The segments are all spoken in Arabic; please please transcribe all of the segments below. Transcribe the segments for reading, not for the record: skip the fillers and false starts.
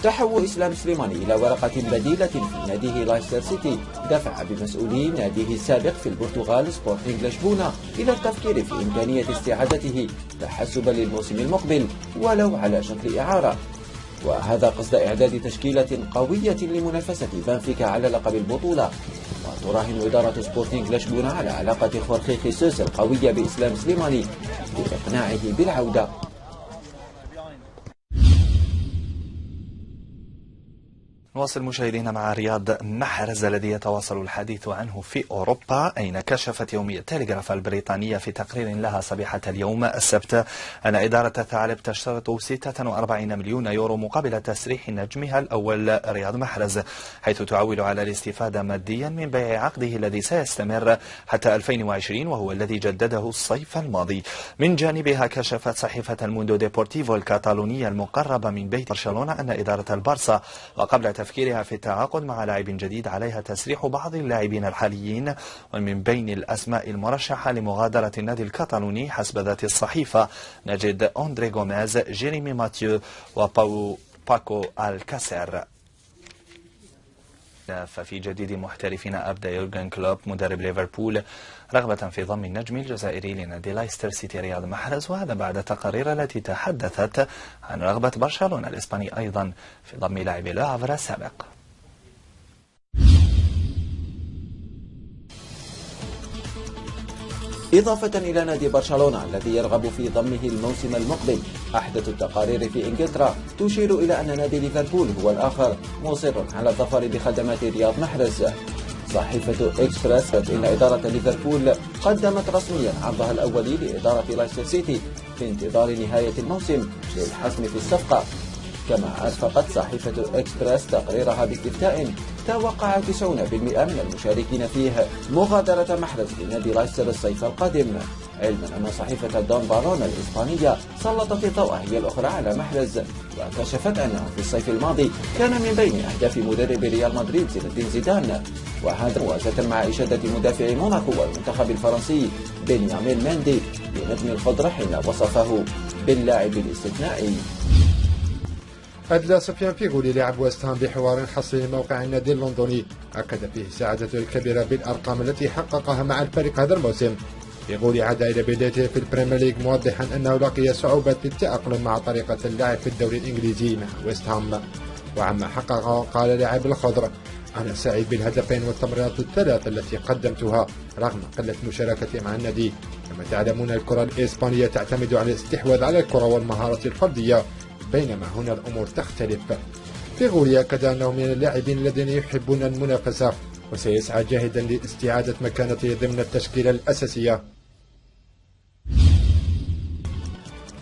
تحول إسلام سليماني إلى ورقة بديلة في ناديه لايستر سيتي دفع بمسؤولي ناديه السابق في البرتغال سبورتينغ لشبونة إلى التفكير في إمكانية استعادته تحسبا للموسم المقبل ولو على شكل إعارة، وهذا قصد إعداد تشكيلة قوية لمنافسة بنفيكا على لقب البطولة. وتراهن إدارة سبورتينغ لشبونة على علاقة خورخي خيسوس القوية بإسلام سليماني لإقناعه بالعودة. نواصل مشاهدينا مع رياض محرز الذي يتواصل الحديث عنه في أوروبا، أين كشفت يومية تيليغراف البريطانية في تقرير لها صبيحة اليوم السبت أن إدارة الثعلب تشترط 46 مليون يورو مقابل تسريح نجمها الأول رياض محرز، حيث تعول على الاستفادة ماديا من بيع عقده الذي سيستمر حتى 2020 وهو الذي جدده الصيف الماضي. من جانبها كشفت صحيفة الموندو ديبورتيفو الكاتالونية المقربة من بيت برشلونة أن إدارة البارسا وقبل تفكيرها في التعاقد مع لاعب جديد عليها تسريح بعض اللاعبين الحاليين، ومن بين الأسماء المرشحة لمغادرة النادي الكاتالوني حسب ذات الصحيفة نجد أندري غوميز، جيريمي ماتيو وباكو الكاسير. ففي جديد محترفين أبدى يورغن كلوب مدرب ليفربول رغبة في ضم النجم الجزائري لنادي لايستر سيتي رياض محرز، وهذا بعد تقارير التي تحدثت عن رغبة برشلونة الإسباني أيضا في ضم لاعب لو هافر السابق. إضافة إلى نادي برشلونة الذي يرغب في ضمه الموسم المقبل، أحدث التقارير في إنجلترا تشير إلى أن نادي ليفربول هو الآخر مصر على الظفر بخدمات رياض محرز. صحيفة إكسبرس إن إدارة ليفربول قدمت رسميا عرضها الأولي لإدارة لايستر سيتي في انتظار نهاية الموسم للحسم في الصفقة. كما أرفقت صحيفة إكسبرس تقريرها باستفتاء توقع 90% من المشاركين فيه مغادرة محرز لنادي لايستر الصيف القادم، علما أن صحيفة دون بارون الإسبانية سلطت الضوء هي الأخرى على محرز، وكشفت أنه في الصيف الماضي كان من بين أهداف مدرب ريال مدريد زين الدين زيدان، وهذا موازاة مع إشادة مدافع موناكو والمنتخب الفرنسي بنيامين مندي بنجم الخضر حين وصفه باللاعب الاستثنائي. أدلى سفيان فيغولي لاعب ويست هام بحوار حصري لموقع النادي اللندني أكد فيه سعادته الكبيرة بالأرقام التي حققها مع الفريق هذا الموسم. فيغولي عاد إلى بدايته في البريمير ليج موضحا أنه لقي صعوبة في التأقلم مع طريقة اللعب في الدوري الإنجليزي مع ويست هام، وعما حققه قال لاعب الخضر: أنا سعيد بالهدفين والتمريرات الثلاث التي قدمتها رغم قلة مشاركتي مع النادي. كما تعلمون الكرة الإسبانية تعتمد على الاستحواذ على الكرة والمهارة الفردية، بينما هنا الأمور تختلف. فيغولي أكد أنه من اللاعبين الذين يحبون المنافسة وسيسعى جاهدا لاستعادة مكانته ضمن التشكيلة الأساسية.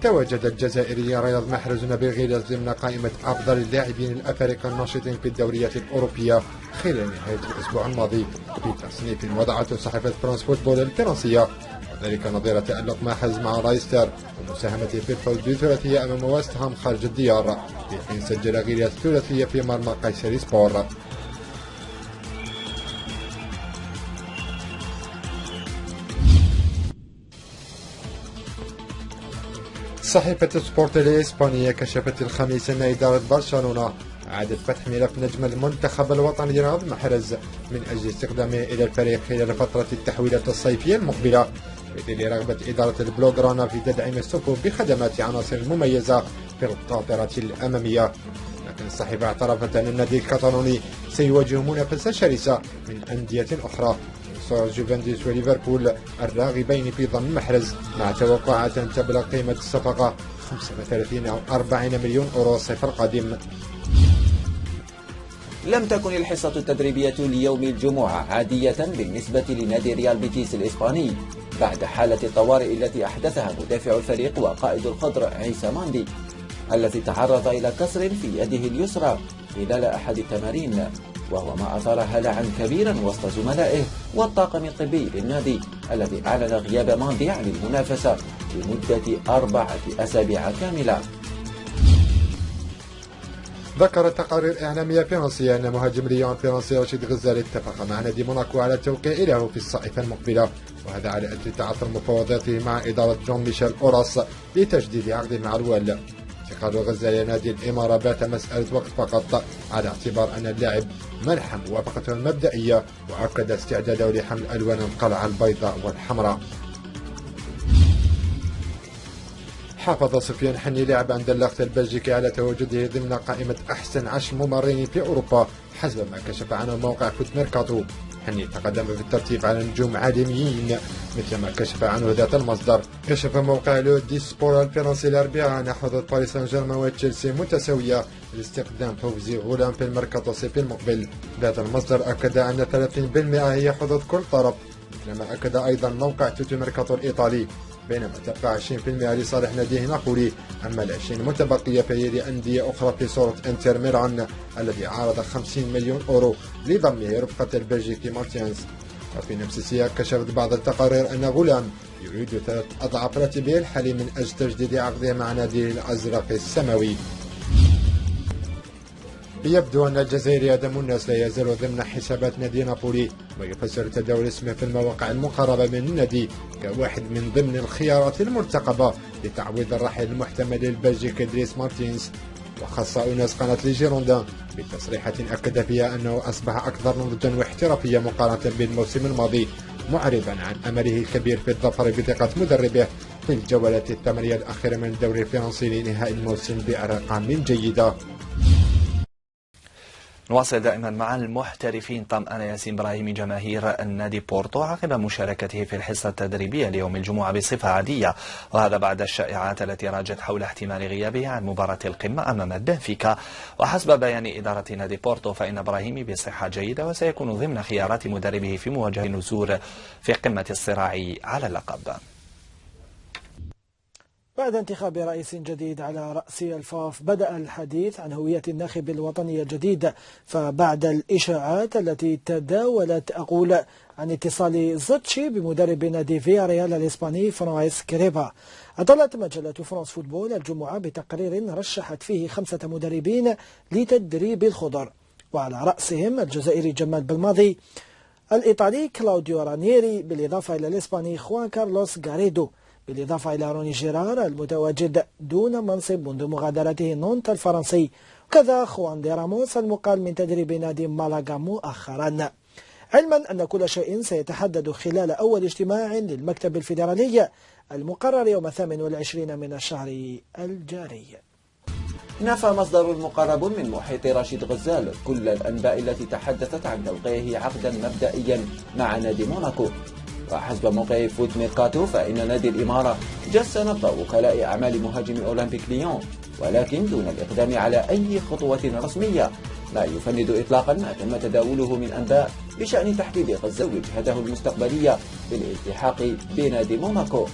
تواجد الجزائري رياض محرز بغيلة ضمن قائمة أفضل اللاعبين الأفارقة الناشطين في الدوريات الأوروبية خلال نهاية الأسبوع الماضي في تصنيف وضعته صحيفة فرانس فوتبول الفرنسية، وذلك نظير تألق محرز مع رايستر ومساهمته في الفوز بثلاثية أمام ويست هام خارج الديار، في حين سجل غيلة ثلاثية في مرمى قيصري سبور. صحيفة سبورت الإسبانية كشفت الخميس أن إدارة برشلونة أعادت فتح ملف نجم المنتخب الوطني رياض محرز من أجل استخدامه إلى الفريق خلال فترة التحويلات الصيفية المقبلة، في ظل رغبة إدارة البلوغرانا في تدعيم الصفوف بخدمات عناصر مميزة في القاطرة الأمامية. لكن الصحيفة اعترفت أن النادي الكتالوني سيواجه منافسة شرسة من أندية أخرى جوفنتوس وليفربول الراغبين في ضم محرز، مع توقعات تبلغ قيمة الصفقة 35 أو 40 مليون أورو الصيف القادم. لم تكن الحصة التدريبية ليوم الجمعة عادية بالنسبة لنادي ريال بيتيس الإسباني بعد حالة الطوارئ التي أحدثها مدافع الفريق وقائد الخضر عيسى ماندي، الذي تعرض إلى كسر في يده اليسرى خلال أحد التمارين، وهو ما أثار هلعا كبيرا وسط زملائه والطاقم الطبي للنادي الذي أعلن غياب ماندي عن المنافسة لمدة 4 أسابيع كاملة. ذكرت تقارير إعلامية فرنسية أن مهاجم ليون الفرنسي رشيد غزال اتفق مع نادي موناكو على التوقيع له في الصيف المقبلة، وهذا على أثر تعثر مفاوضاته مع إدارة جون ميشيل أوراس لتجديد عقده مع الوال. انتقال غزال إلى نادي الإمارة بات مسألة وقت فقط، على اعتبار أن اللاعب منح موافقته المبدئية وأكد استعداده لحمل ألوان القلعة البيضاء والحمراء. حافظ سفيان حني لاعب أندرلخت البلجيكي على تواجده ضمن قائمة أحسن 10 ممرين في أوروبا حسب ما كشف عنه موقع فوت ميركاتو. حني تقدم في الترتيب على نجوم عالميين مثل ما كشف عنه ذات المصدر. كشف موقع لو دي سبور الفرنسي الأربعاء أن حظوظ باريس سان جيرمان وتشيلسي متساوية لاستخدام فوزي غولان في الميركاتو الصيفي المقبل. ذات المصدر أكد أن 30% هي حظوظ كل طرف، مثلما أكد أيضا موقع توتو ميركاتو الإيطالي، بينما تبقى 20% لصالح ناديه نابولي، أما ال20 المتبقية فهي لأندية أخرى في صورة انتر ميلان الذي عارض 50 مليون أورو لضمه رفقة البلجيكي مارتينز. وفي نفس السياق كشفت بعض التقارير أن غولان يريد 3 أضعاف راتبه الحالي من أجل تجديد عقده مع ناديه الأزرق السماوي. يبدو أن الجزائري آدم الناس لا يزال ضمن حسابات نادي نابولي، ويفسر تداول اسمه في المواقع المقربة من النادي كواحد من ضمن الخيارات المرتقبة لتعويض الرحيل المحتمل للبلجيكي دريس مارتينز. وخص أوناس قناة لجيروندان بتصريحات أكد فيها أنه أصبح أكثر نضجا واحترافية مقارنة بالموسم الماضي، معربا عن أمله الكبير في الظفر بثقة مدربه في الجولات الثمانية الأخيرة من الدوري الفرنسي لنهاية الموسم بأرقام جيدة. نواصل دائما مع المحترفين. طمأن ياسين إبراهيمي جماهير النادي بورتو عقب مشاركته في الحصة التدريبية ليوم الجمعة بصفة عادية، وهذا بعد الشائعات التي راجت حول احتمال غيابه عن مباراة القمة أمام البنفيكا. وحسب بيان إدارة نادي بورتو فإن إبراهيمي بصحة جيدة وسيكون ضمن خيارات مدربه في مواجهة النزول في قمة الصراع على اللقب. بعد انتخاب رئيس جديد على رأس الفاف بدأ الحديث عن هوية الناخب الوطني الجديد، فبعد الإشاعات التي تداولت عن اتصال زوتشي بمدرب نادي فياريال الإسباني فرانسيس كريبا، أطلت مجلة فرانس فوتبول الجمعة بتقرير رشحت فيه 5 مدربين لتدريب الخضر، وعلى رأسهم الجزائري جمال بلماضي، الإيطالي كلاوديو رانييري، بالإضافة إلى الإسباني خوان كارلوس غاريدو، بالإضافة إلى روني جيرار المتواجد دون منصب منذ مغادرته نونت الفرنسي، وكذا خوان دي راموس المقال من تدريب نادي مالاغا مؤخرا، علما أن كل شيء سيتحدد خلال أول اجتماع للمكتب الفيدرالي المقرر يوم 28 من الشهر الجاري. نفى مصدر مقرب من محيط رشيد غزال كل الأنباء التي تحدثت عن توقيعه عقدا مبدئيا مع نادي موناكو، وحسب موقع فوت ميركاتو فإن نادي الإمارة جس نبض وكلاء أعمال مهاجم أولمبيك ليون، ولكن دون الإقدام على أي خطوة رسمية، ما يفند إطلاقا ما تم تداوله من أنباء بشأن تحديد غزة وجهته المستقبلية بالالتحاق بنادي موناكو.